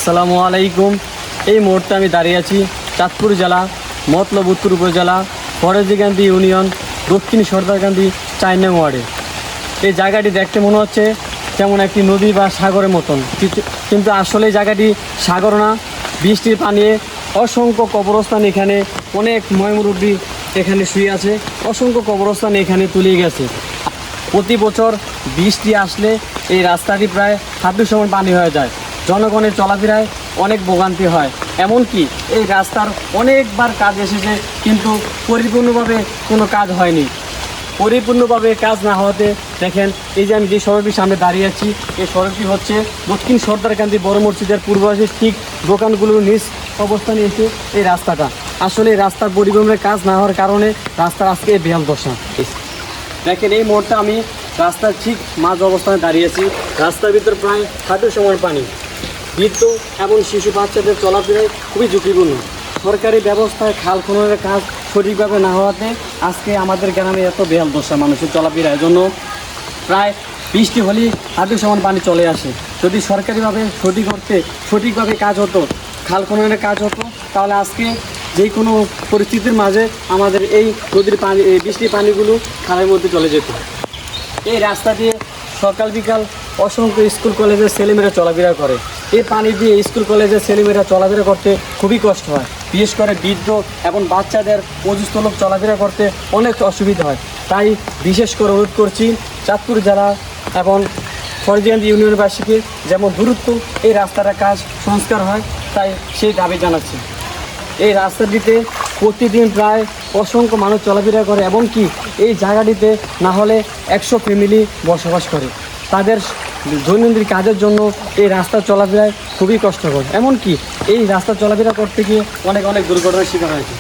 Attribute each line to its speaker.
Speaker 1: আসসালামু আলাইকুম। এই মুহূর্তে আমি দাঁড়িয়ে আছি চাঁদপুর জেলা মতলব উত্তর উপজেলা ফরেজিকান্দি ইউনিয়ন দক্ষিণ সর্দারকান্দি ৪ নং ওয়ার্ডে। এই জায়গাটি দেখতে মনে হচ্ছে যেমন একটি নদী বা সাগরের মতন, কিন্তু আসলে এই জায়গাটি সাগর না। বৃষ্টির পানিয়ে অসংখ্য কবরস্থান, এখানে অনেক ময়মুরব্বী এখানে শুয়ে আছে, অসংখ্য কবরস্থান এখানে তুলে গেছে। প্রতি বছর বৃষ্টি আসলে এই রাস্তাটি প্রায় হাঁটুর সমান পানি হয়ে যায়, জনগণের চলাফেরায় অনেক ভোগান্তি হয়। এমনকি এই রাস্তার অনেকবার কাজ এসেছে, কিন্তু পরিপূর্ণভাবে কোনো কাজ হয়নি। পরিপূর্ণভাবে কাজ না হওয়াতে দেখেন এই যে আমি যে সড়কটির সামনে দাঁড়িয়ে আছি, এই সড়কটি হচ্ছে দক্ষিণ সর্দারকান্দি বড় মসজিদের পূর্ব পাশে, ঠিক দোকানগুলোর নিচ অবস্থানে এসে এই রাস্তাটা। আসলে এই রাস্তার পরিপূর্ণের কাজ না হওয়ার কারণে রাস্তার আজকে এই বেহাল দশা। দেখেন এই মুহূর্তে আমি রাস্তার ঠিক মাঝ অবস্থানে দাঁড়িয়েছি। রাস্তার ভিতর প্রায় হাঁটু সমান পানি। বৃদ্ধ এবং শিশু বাচ্চাদের চলাফেরায় খুবই ঝুঁকিপূর্ণ। সরকারি ব্যবস্থায় খাল খননের কাজ সঠিকভাবে না হওয়াতে আজকে আমাদের গ্রামে এত বেহাল দশা মানুষের চলাফেরার জন্য। প্রায় বৃষ্টি হলেই হাঁটু সমান পানি চলে আসে। যদি সরকারিভাবে সঠিকভাবে কাজ হতো, খাল খননের কাজ হতো, তাহলে আজকে যে কোনো পরিস্থিতির মাঝে আমাদের এই নদীর পানি, এই বৃষ্টির পানিগুলো খালের মধ্যে চলে যেত। এই রাস্তা দিয়ে সকাল বিকাল অসংখ্য স্কুল কলেজের ছেলেমেয়েরা চলাফেরা করে। এই পানি দিয়ে স্কুল কলেজের ছেলেমেয়েরা চলাফেরা করতে খুবই কষ্ট হয়। বিশেষ করে বৃদ্ধ এবং বাচ্চাদের অসুস্থলোক চলাফেরা করতে অনেক অসুবিধা হয়। তাই বিশেষ করে অনুরোধ করছি চাঁদপুর জেলা এবং ফরিদগঞ্জ ইউনিয়নবাসীকে যেমন দ্রুত এই রাস্তাটা কাজ সংস্কার হয়, তাই সেই দাবি জানাচ্ছি। এই রাস্তাটিতে প্রতিদিন প্রায় অসংখ্য মানুষ চলাফেরা করে, এমনকি এই জায়গাটিতে না হলে 100 ফ্যামিলি বসবাস করে। তাদের দৈনন্দিন কাজের জন্য এই রাস্তা চলাফেরায় খুবই কষ্টকর। এমনকি এই রাস্তা চলাফেরা করতে গিয়ে অনেক দুর্ঘটনার শিকার হয়েছে।